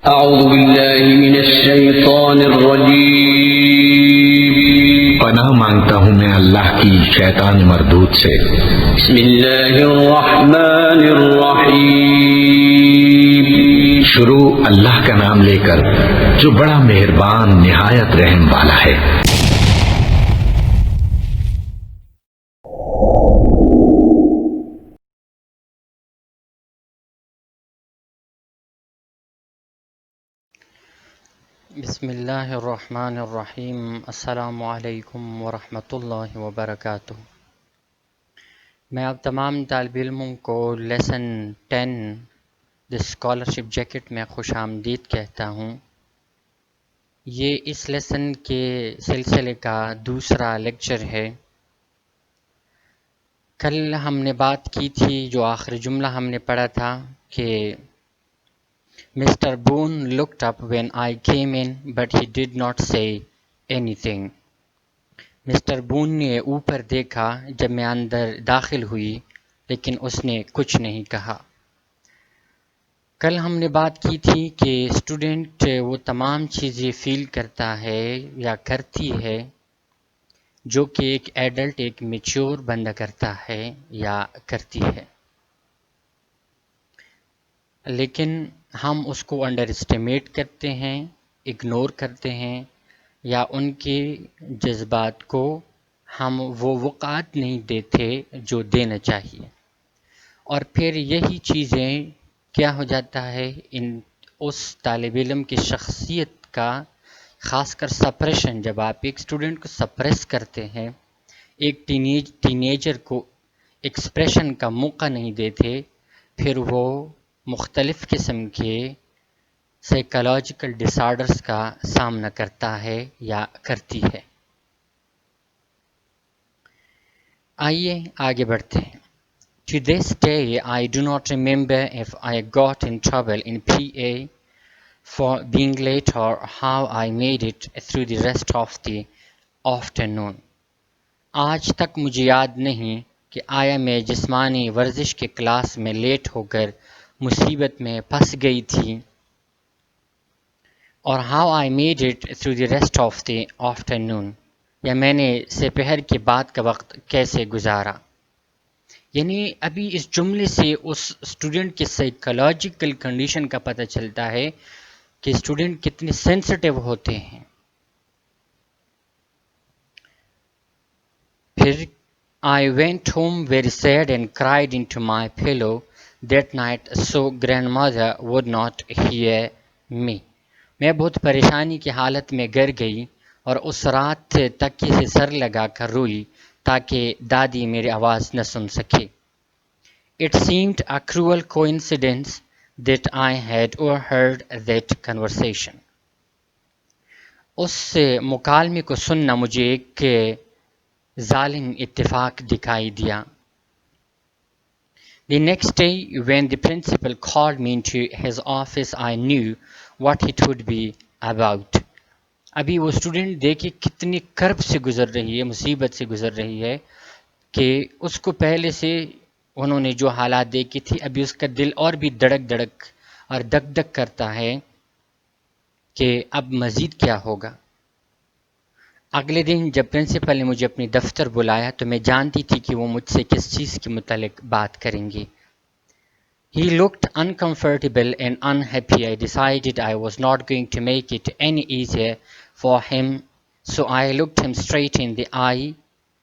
अऊज़ु बिल्लाहि मिनश्शैतानिर्रजीम। पनाह मांगता हूँ मैं अल्लाह की शैतान मरदूद से। बिस्मिल्लाहिर्रहमानिर्रहीम। शुरू अल्लाह का नाम लेकर जो बड़ा मेहरबान निहायत रहम वाला है। बिस्मिल्लाहिर्रहमानिर्रहीम। अस्सलामु अलैकुम वरहमतुल्लाहि वबरकातुहू। मैं अब तमाम तालिब इल्मों को लेसन 10 द स्कॉलरशिप जैकेट में खुश आमदीद कहता हूँ। ये इस लेसन के सिलसिले का दूसरा लेक्चर है। कल हमने बात की थी, जो आखिरी जुमला हमने पढ़ा था कि Mr. Boone looked up when I came in, but he did not say anything. Mister Boon ने ऊपर देखा जब मैं अंदर दाखिल हुई, लेकिन उसने कुछ नहीं कहा। कल हमने बात की थी कि स्टूडेंट वो तमाम चीज़ें फील करता है या करती है जो कि एक एडल्ट, एक मैच्योर बंदा करता है या करती है, लेकिन हम उसको अंडर एस्टिमेट करते हैं, इग्नोर करते हैं, या उनके जज्बात को हम वो वक़ात नहीं देते जो देना चाहिए। और फिर यही चीज़ें क्या हो जाता है, इन उस तालिब इल्म की शख्सियत का ख़ासकर सप्रेशन, जब आप एक स्टूडेंट को सप्रेस करते हैं, एक टीनेजर को एक्सप्रेशन का मौका नहीं देते, फिर वो मुख्तलिफ़ किस्म के साइकोलॉजिकल डिसऑर्डर्स का सामना करता है या करती है। आइए आगे बढ़ते हैं। To this day, I do not remember if I got in trouble in PA for being late or how I made it through the rest of the afternoon. आज तक मुझे याद नहीं कि आया मैं जिस्मानी वर्जिश के क्लास में लेट होकर मुसीबत में फंस गई थी, और how I made it through the rest of the afternoon, या मैंने दोपहर के बाद का वक्त कैसे गुजारा। यानी अभी इस जुमले से उस स्टूडेंट के साइकोलॉजिकल कंडीशन का पता चलता है कि स्टूडेंट कितने सेंसिटिव होते हैं। फिर I went home very sad and cried into my pillow that night so grandmother would not hear me. मैं बहुत परेशानी की हालत में घर गई और उस रात तकिए से सर लगाकर रोई ताकि दादी मेरी आवाज़ न सुन सके। It seemed a cruel coincidence that I had overheard that conversation. उस मुकालमे को सुनना मुझे एक जालिम इत्तेफाक दिखाई दिया। The next day, when the principal called me into his office, I knew what it would be about. अभी वो स्टूडेंट देखिए कितनी कर्ब से गुजर रही है, मुसीबत से गुजर रही है, कि उसको पहले से उन्होंने जो हालात देखी थी, अभी उसका दिल और भी धड़क धड़क और धक धक करता है कि अब मज़ीद क्या होगा। अगले दिन जब प्रिंसिपल ने मुझे अपनी दफ्तर बुलाया तो मैं जानती थी कि वो मुझसे किस चीज़ के मुतालिक बात करेंगे। He looked uncomfortable and unhappy. I decided I was not going to make it any easier for him, so I looked him straight in the eye.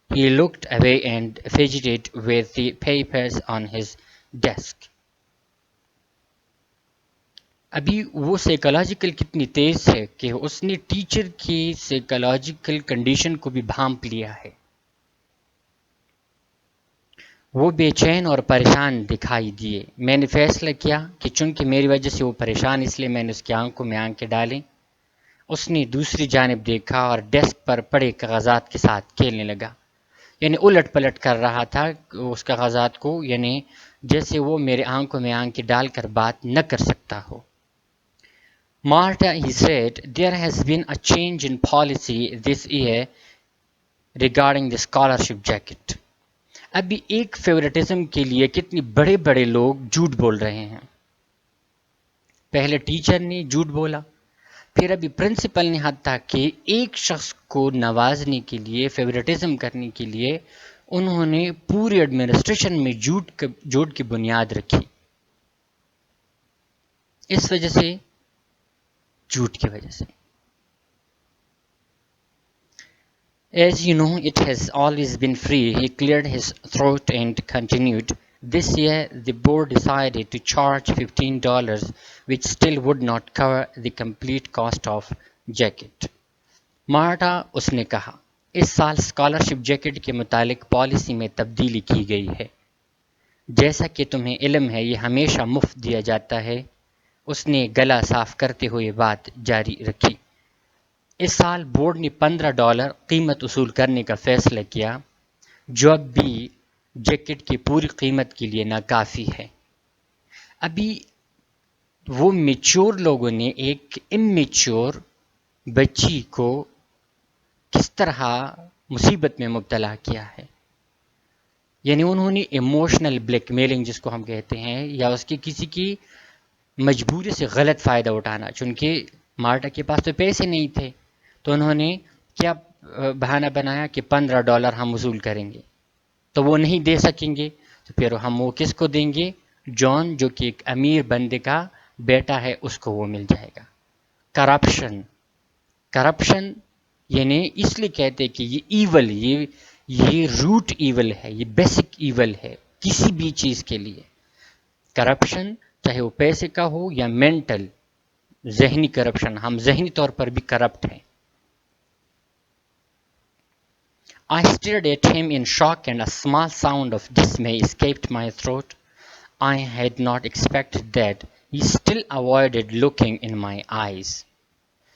He looked away and fidgeted with the papers on his desk. अभी वो psychological कितनी तेज़ है कि उसने teacher की psychological condition को भी भांप लिया है। वो बेचैन और परेशान दिखाई दिए। मैंने फैसला किया कि चूंकि मेरी वजह से वो परेशान, इसलिए मैंने उसकी आंखों में आंखें डाली। उसने दूसरी जानिब देखा और डेस्क पर पड़े कागजात के साथ खेलने लगा, यानी उलट पलट कर रहा था उस कागजात को, यानी जैसे वो मेरे आंखों में आंखें डालकर बात न कर सकता हो। Marta, he said, there has been a change in policy this year regarding the scholarship jacket. अभी एक फेवरेटिज्म के लिए कितने बड़े बड़े लोग झूठ बोल रहे हैं। पहले टीचर ने झूठ बोला, फिर अभी प्रिंसिपल ने, हत्ता कि एक शख्स को नवाजने के लिए, फेवरेटिज्म करने के लिए उन्होंने पूरी एडमिनिस्ट्रेशन में झूठ की बुनियाद रखी। इस वजह से, झूठ की वजह से। As you know, it has always been free. He cleared his throat and continued. This year, the board decided to charge $15, which still would not cover the complete cost of jacket. Marta, उसने कहा, इस साल scholarship jacket के मुतालिक policy में तब्दीली की गई है। जैसा कि तुम्हें इल्म है, ये हमेशा मुफ्त दिया जाता है। उसने गला साफ करते हुए बात जारी रखी। इस साल बोर्ड ने $15 कीमत वसूल करने का फैसला किया, जो अब भी जैकेट की पूरी कीमत के लिए नाकाफ़ी है। अभी वो मेच्योर लोगों ने एक इमेच्योर बच्ची को किस तरह मुसीबत में मुब्तला किया है, यानी उन्होंने इमोशनल ब्लैकमेलिंग जिसको हम कहते हैं, या उसकी किसी की मजबूरी से गलत फ़ायदा उठाना। चूँकि मार्टा के पास तो पैसे नहीं थे, तो उन्होंने क्या बहाना बनाया कि $15 हम वसूल करेंगे, तो वो नहीं दे सकेंगे, तो फिर हम वो किसको देंगे? जॉन, जो कि एक अमीर बंदे का बेटा है, उसको वो मिल जाएगा। करप्शन यानी इसलिए कहते हैं कि ये ईवल, ये रूट ईवल है, ये बेसिक ईवल है किसी भी चीज़ के लिए। करप्शन चाहे वो पैसे का हो या मेंटल, जहनी करप्शन, हम जहनी तौर पर भी करप्ट हैं। I stared at him in shock and a small sound of dismay escaped my throat. I had not expected that. He still avoided looking in my eyes.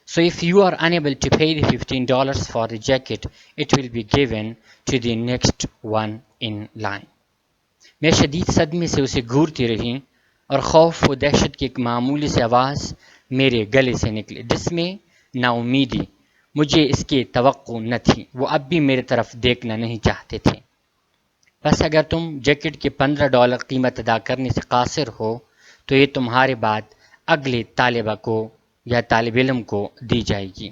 So if you are unable to pay the $15 for the jacket, it will be given to the next one in line. मैं शदीद सदमे से उसे घूरती रही और खौफ व दहशत की एक मामूली सी आवाज़ मेरे गले से निकली। डिस्मे, नाउमीदी, मुझे इसकी तवक्को न थी। वो अब भी मेरी तरफ देखना नहीं चाहते थे। बस अगर तुम जैकेट के $15 कीमत अदा करने से कासिर हो, तो ये तुम्हारे बाद अगले तालिबा को या तालिब इल्म को दी जाएगी।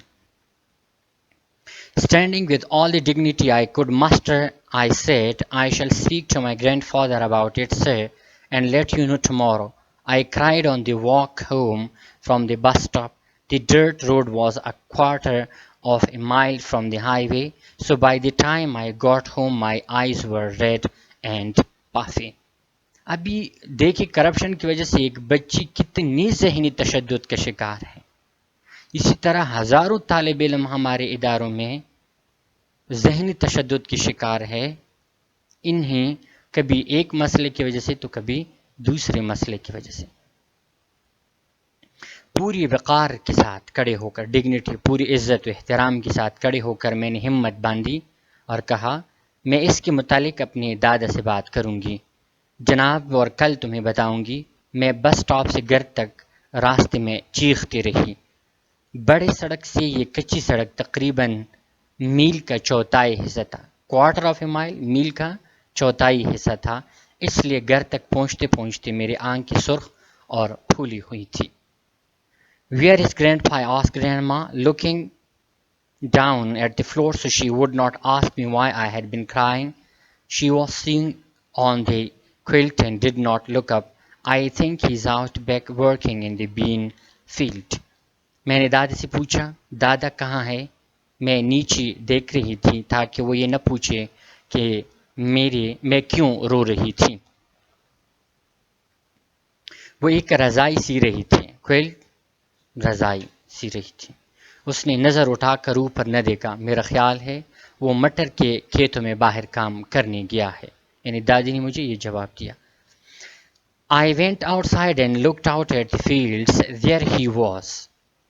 Standing with all the dignity I could muster, I said, I shall speak to my grandfather about it, sir, and let you know tomorrow. I cried on the walk home from the bus stop. The dirt road was a quarter of a mile from the highway, so by the time I got home my eyes were red and puffy. अभी देखिए, corruption की वजह से एक बच्ची कितनी ज़हनी तशद्दुद का शिकार है। इसी तरह हज़ारों तालिब इल्म हमारे इदारों में ज़हनी तशद्दुद की शिकार है। इन्हें कभी एक मसले की वजह से तो कभी दूसरे मसले की वजह से। पूरी वक़ार के साथ खड़े होकर, डिग्निटी, पूरी इज़्ज़त व एहतराम के साथ खड़े होकर मैंने हिम्मत बांधी और कहा, मैं इसके मुतालिक अपने दादा से बात करूंगी जनाब, और कल तुम्हें बताऊंगी। मैं बस स्टॉप से घर तक रास्ते में चीखती रही। बड़े सड़क से ये कच्ची सड़क तकरीबन मील का चौथाई हिस्सा था। क्वार्टर ऑफ ए माइल, मील का चौथाई हिस्सा था। इसलिए घर तक पहुंचते पहुंचते मेरी आंखें सुर्ख और फूली हुई थी। Where is Grandpa? I asked Grandma, looking down at the floor so she would not ask me why I had been crying. She was sitting on the quilt and did not look up. I think he's out back working in the bean field. मैंने दादी से पूछा, दादा कहाँ है? मैं नीचे देख रही थी ताकि वो ये न पूछे कि मैं क्यों रो रही थी। वो एक रज़ाई सी रही थी। क्विल्ट, रज़ाई सी रही थी। उसने नज़र उठाकर ऊपर न देखा। मेरा ख्याल है वो मटर के खेतों में बाहर काम करने गया है। यानी दादी ने मुझे ये जवाब दिया। I went outside and looked out at the fields. There he was.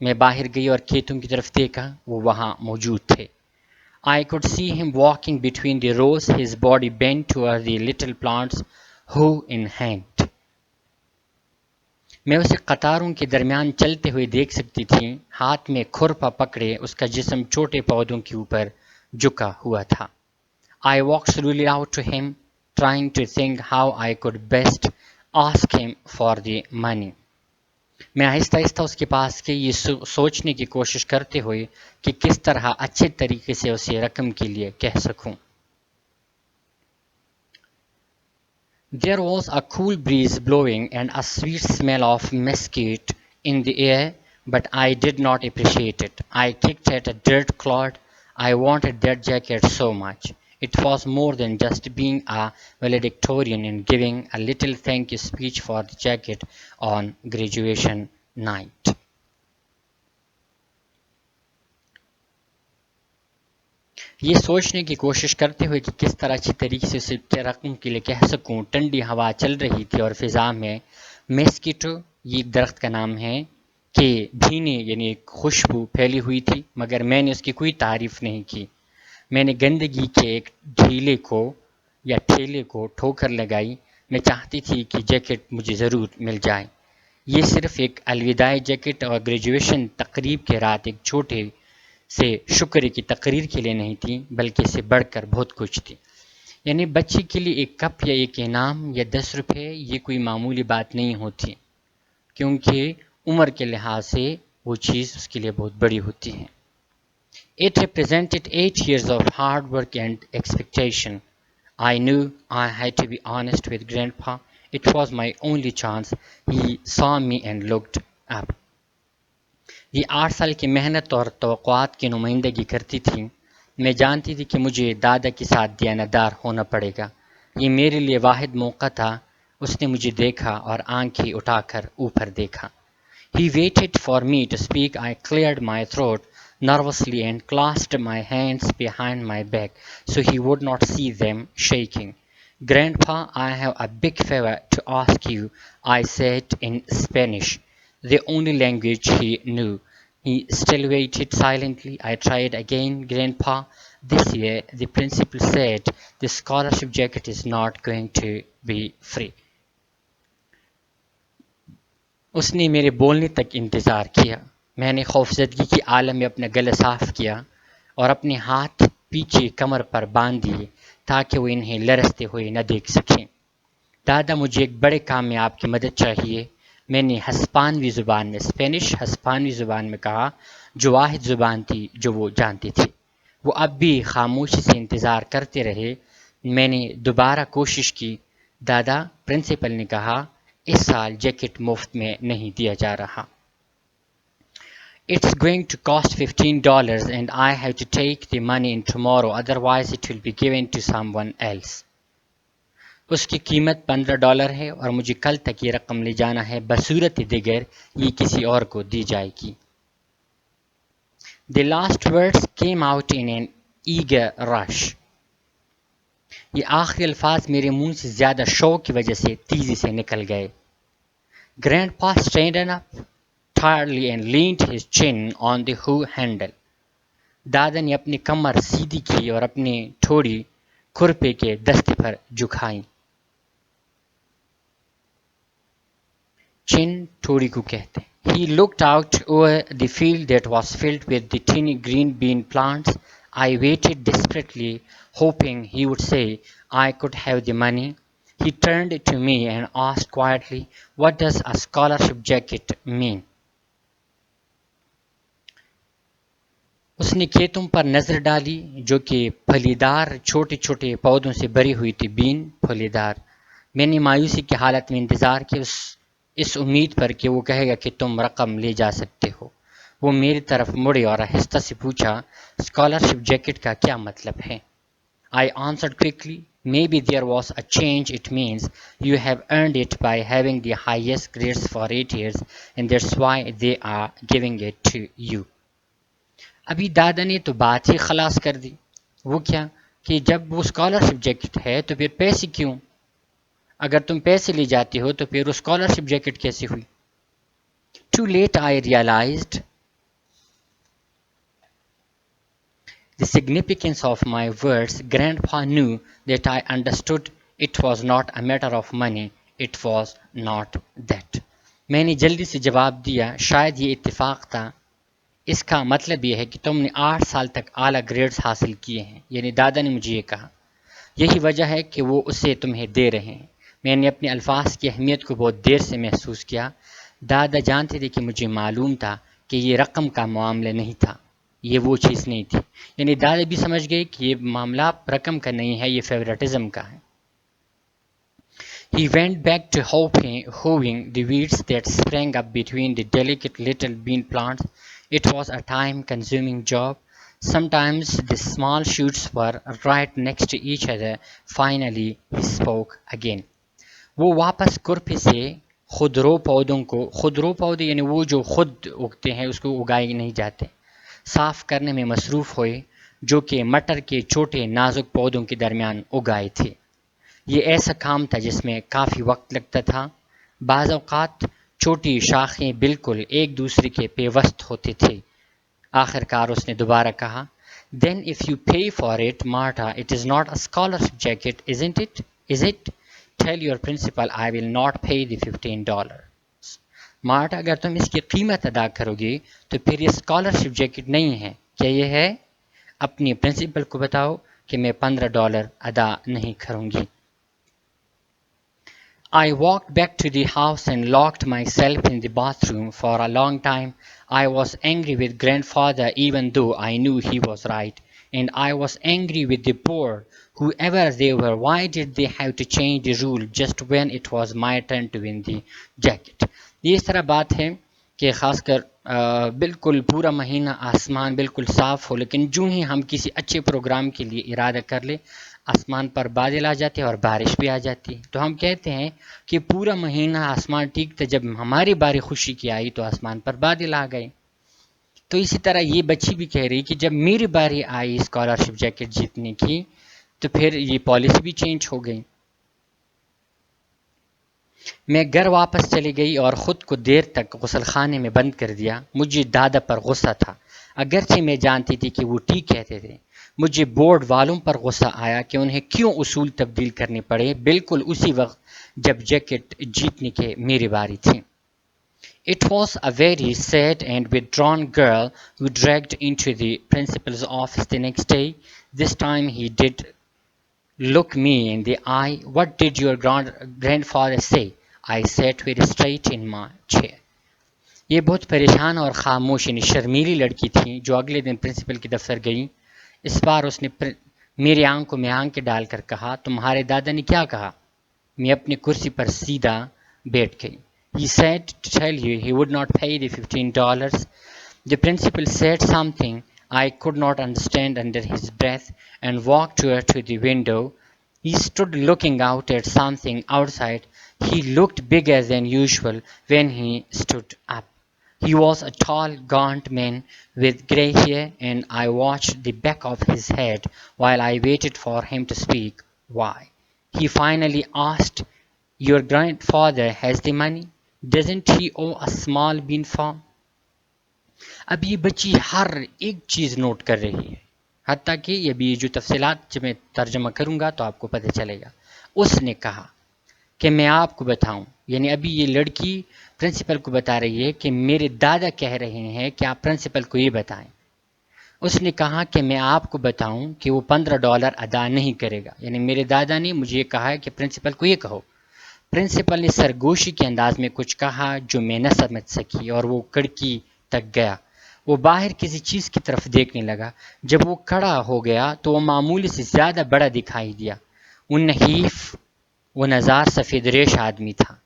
मैं बाहर गई और खेतों की तरफ देखा, वो वहाँ मौजूद थे। I could see him walking between the rows, his body bent toward the little plants, hoe in hand. मैं उसे कतारों के दरमियान चलते हुए देख सकती थी। हाथ में खुरपा पकड़े उसका जिस्म छोटे पौधों के ऊपर झुका हुआ था। I walked slowly out to him, trying to think how I could best ask him for the money. मैं आहिस्ता आहिस्ता उसके पास के ये सोचने की कोशिश करते हुए कि किस तरह अच्छे तरीके से उसे रकम के लिए कह सकूं। There was a cool breeze blowing and a sweet smell of mesquite in the air, but I did not appreciate it. I kicked at a dirt clod. I wanted that jacket so much. It was more than just being a valedictorian and giving a little thank you speech for the jacket on graduation night. ये सोचने की कोशिश करते हुए कि किस तरह अच्छी तरीके से उसे रकम के लिए कह सकूं, ठंडी हवा चल रही थी और फिजा में मेस्किटो, ये दरख्त का नाम है, कि भीने यानी खुशबू फैली हुई थी, मगर मैंने उसकी कोई तारीफ नहीं की। मैंने गंदगी के एक ढीले को या ठेले को ठोकर लगाई। मैं चाहती थी कि जैकेट मुझे ज़रूर मिल जाए। ये सिर्फ एक अलविदाई जैकेट और ग्रेजुएशन तकरीब के रात एक छोटे से शुक्र की तकरीर के लिए नहीं थी, बल्कि इससे बढ़कर बहुत कुछ थी। यानी बच्चे के लिए एक कप या एक इनाम या 10 रुपये ये कोई मामूली बात नहीं होती, क्योंकि उम्र के लिहाज से वो चीज़ उसके लिए बहुत बड़ी होती है। It represented 8 years of hard work and expectation. I knew I had to be honest with Grandpa. It was my only chance. He saw me and looked up. ये 8 साल की मेहनत और तवक्कुआत की नुमाइंदगी करती थी। मैं जानती थी कि मुझे दादा के साथ दयानतदार होना पड़ेगा। ये मेरे लिए वाहिद मौका था। उसने मुझे देखा और आंखें उठाकर ऊपर देखा। He waited for me to speak. I cleared my throat nervously and clasped my hands behind my back so he would not see them shaking. Grandpa, I have a big favor to ask you, I said in Spanish, the only language he knew. He still waited silently. I tried again. Grandpa, this year the principal said the scholarship jacket is not going to be free. उसने मेरे बोलने तक इंतज़ार किया। मैंने खौफजदगी की आलम में अपना गला साफ किया और अपने हाथ पीछे कमर पर बांध दिए ताकि वो इन्हें लरसते हुए न देख सकें। दादा, मुझे एक बड़े काम में आपकी मदद चाहिए। मैंने हस्पानवी ज़ुबान में, स्पेनिश हस्पानवी ज़ुबान में कहा, जो वाहिद ज़ुबान थी जो वो जानती थी। वो अब भी खामोशी से इंतज़ार करते रहे। मैंने दोबारा कोशिश की। दादा, प्रिंसिपल ने कहा, इस साल जैकेट मुफ्त में नहीं दिया जा रहा। It's going to cost $15 and I have to take the money in tomorrow, otherwise it will be given to someone else. उसकी कीमत $15 है और मुझे कल तक ये रकम ले जाना है, बसूरत दिगर ये किसी और को दी जाएगी। The last words came out in an eager rush. ये आखिरी अल्फाज मेरे मुंह से ज़्यादा शौक की वजह से तेजी से निकल गए। Grandpa straightened up tiredly and leaned his chin on the hoe handle. दादा ने अपनी कमर सीधी की और अपनी ठोड़ी खुरपे के दस्ते पर झुकाई। चिन ठोड़ी को कहते हैं। He looked out over the field that was filled with the teeny green bean plants. I waited desperately, hoping he would say I could have the money. He turned to me and asked quietly, "What does a scholarship jacket mean?" उसने खेतों पर नजर डाली जो कि फलीदार छोटे छोटे पौधों से भरी हुई थी, बीन फलीदार। मैंने मायूसी की हालत में इंतजार किया, इस उम्मीद पर कि वो कहेगा कि तुम रकम ले जा सकते हो। वो मेरी तरफ मुड़े और आहिस्ता से पूछा, स्कॉलरशिप जैकेट का क्या मतलब है? I answered quickly, maybe there was a change. It means you have earned it by having the highest grades for 8 years and that's why they are giving it to you. अभी दादा ने तो बात ही खलास कर दी। वो क्या कि जब वो स्कॉलरशिप जैकेट है तो फिर पैसे क्यों? अगर तुम पैसे ले जाती हो तो फिर वो स्कॉलरशिप जैकेट कैसे हुई? Too late I realized the significance of my words. Grandpa knew that I understood it was not a matter of money. It was not that. मैंने जल्दी से जवाब दिया, शायद ये इत्तेफाक था। इसका मतलब ये है कि तुमने 8 साल तक आला ग्रेड्स हासिल किए हैं। यानी दादा ने मुझे ये कहा, यही वजह है कि वो उसे तुम्हें दे रहे हैं। मैंने अपने अल्फाज की अहमियत को बहुत देर से महसूस किया। दादा जानते थे कि मुझे मालूम था कि ये रकम का मामला नहीं था, ये वो चीज़ नहीं थी। यानी दादा भी समझ गए कि ये मामला रकम का नहीं है, ये फेवरेटिज्म का है। He went back to hoeing the weeds that sprang up between the delicate little bean plants. It was a time-consuming job. Sometimes the small shoots were right next to each other. Finally, he spoke again. वो वापस खुरपी से खुदरो पौधों को, खुदरो पौधे यानी वो जो खुद उगते हैं, उसको उगाए नहीं जाते, साफ करने में मसरूफ़ हुए, जो कि मटर के छोटे नाजुक पौधों के दरमियान उगाए थे। ये ऐसा काम था जिसमें काफ़ी वक्त लगता था। बाज़ औक़ात छोटी शाखें बिल्कुल एक दूसरे के पेवस्त होते थे। आखिरकार उसने दोबारा कहा, Then if you pay for it, Martha, it is not a scholarship jacket, isn't it? Is it? Tell your principal I will not pay the $15. Marta, अगर तुम इसकी कीमत अदा करोगे तो फिर ये स्कॉलरशिप जैकेट नहीं है। क्या ये है? अपनी प्रिंसिपल को बताओ कि मैं $15 अदा नहीं करूंगी। I walked back to the house and locked myself in the bathroom. For a long time I was angry with grandfather, even though I knew he was right. And I was angry with the poor, whoever they were. Why did they have to change the rule just when it was my turn to win the jacket? ये इस तरह बात है कि ख़ासकर बिल्कुल पूरा महीना आसमान बिल्कुल साफ़ हो, लेकिन जो ही हम किसी अच्छे प्रोग्राम के लिए इरादा कर ले, आसमान पर बादल आ जाते हैं और बारिश भी आ जाती है। तो हम कहते हैं कि पूरा महीना आसमान ठीक था, जब हमारी बारी खुशी की आई तो आसमान पर बादल आ गए। तो इसी तरह ये बच्ची भी कह रही कि जब मेरी बारी आई स्कॉलरशिप जैकेट जीतने की तो फिर ये पॉलिसी भी चेंज हो गई। मैं घर वापस चली गई और ख़ुद को देर तक गुसलखाने में बंद कर दिया। मुझे दादा पर गुस्सा था, अगरचे मैं जानती थी कि वो ठीक कहते थे। मुझे बोर्ड वालों पर गुस्सा आया कि उन्हें क्यों उसूल तब्दील करने पड़े, बिल्कुल उसी वक्त जब जैकेट जीतने के मेरी बारी थी। It was a very sad and withdrawn girl who dragged into the principal's office the next day. This time he did look me in the eye. What did your grandfather say? I sat very straight in my chair. ये बहुत परेशान और खामोश यानी शर्मीली लड़की थी जो अगले दिन प्रिंसिपल के दफ्तर गई। इस बार उसने मेरी आंखों में आंखें डालकर कहा, तुम्हारे दादा ने क्या कहा? मैं अपनी कुर्सी पर सीधा बैठ गई। He said to tell you he would not pay the $15. The principal said something I could not understand under his breath and walked to the window. He stood looking out at something outside. He looked bigger than usual when he stood up. He was a tall, gaunt man with grey hair, and I watched the back of his head while I waited for him to speak. Why? He finally asked, Your grandfather has the money? Doesn't he owe a small bean farm? अब ये बच्ची हर एक चीज़ note कर रही है, हत्ता कि ये भी जो तफसीलात जब मैं तर्जमा करूँगा तो आपको पता चलेगा। उसने कहा कि मैं आपको बताऊं, यानी अभी ये लड़की प्रिंसिपल को बता रही है कि मेरे दादा कह रहे हैं कि आप प्रिंसिपल को ये बताएं। उसने कहा कि मैं आपको बताऊं कि वो $15 अदा नहीं करेगा, यानी मेरे दादा ने मुझे कहा है कि प्रिंसिपल को ये कहो। प्रिंसिपल ने सरगोशी के अंदाज में कुछ कहा जो मैं न समझ सकी और वो खिड़की तक गया। वो बाहर किसी चीज़ की तरफ देखने लगा। जब वो खड़ा हो गया तो वो मामूली से ज़्यादा बड़ा दिखाई दिया। वो नहीफ, वो नज़ार सफ़ेद रेश आदमी था।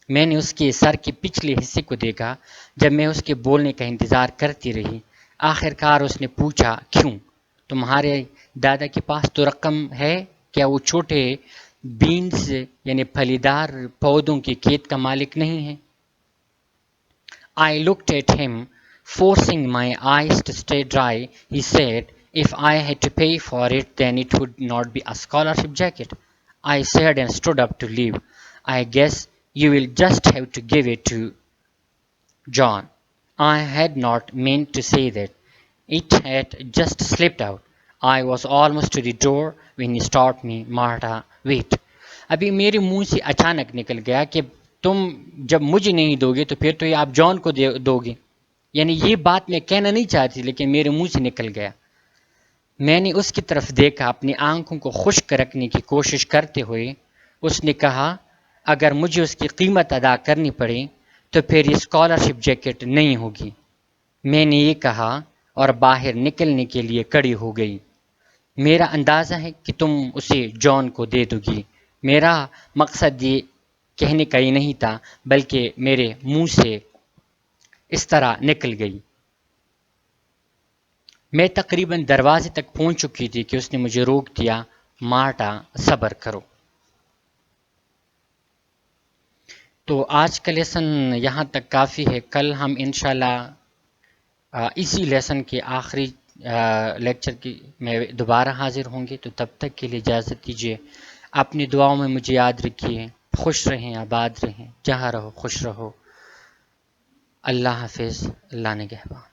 मैंने उसके सर के पिछले हिस्से को देखा। जब मैं उसके बोलने का इंतज़ार करती रही, आखिरकार उसने पूछा, क्यों? तुम्हारे दादा के पास तो रकम है, क्या वो छोटे बीन्स यानी फलीदार पौधों के खेत का मालिक नहीं है? I looked at him, forcing my eyes to stay dry. He said, if I had to pay for it, then it would not be a scholarship jacket. I said and stood up to leave. I guess you will just have to give it to John. I had not meant to say that. It had just slipped out. I was almost to the door when he stopped me. Martha, wait. अभी मेरे मुंह से अचानक निकल गया कि तुम जब मुझे नहीं दोगे तो फिर तो ये आप जॉन को दोगे। यानी ये बात मैं कहना नहीं चाहती, लेकिन मेरे मुंह से निकल गया। मैंने उसकी तरफ देखा, अपनी आंखों को खुश्क रखने की कोशिश करते हुए। उसने कहा, अगर मुझे उसकी कीमत अदा करनी पड़े तो फिर ये स्कॉलरशिप जैकेट नहीं होगी। मैंने ये कहा और बाहर निकलने के लिए खड़ी हो गई। मेरा अंदाज़ा है कि तुम उसे जॉन को दे दोगी। मेरा मकसद ये कहने का ही नहीं था, बल्कि मेरे मुंह से इस तरह निकल गई। मैं तकरीबन दरवाजे तक पहुंच चुकी थी कि उसने मुझे रोक दिया। मार्टा, सब्र करो। तो आज का लेसन यहाँ तक काफ़ी है। कल हम इंशाल्लाह इसी लेसन के आखिरी लेक्चर की में दोबारा हाजिर होंगे। तो तब तक के लिए इजाज़त दीजिए। अपनी दुआओं में मुझे याद रखिए। खुश रहें, आबाद रहें, जहाँ रहो खुश रहो। अल्लाह हाफिज़, अल्लाह निगहबान।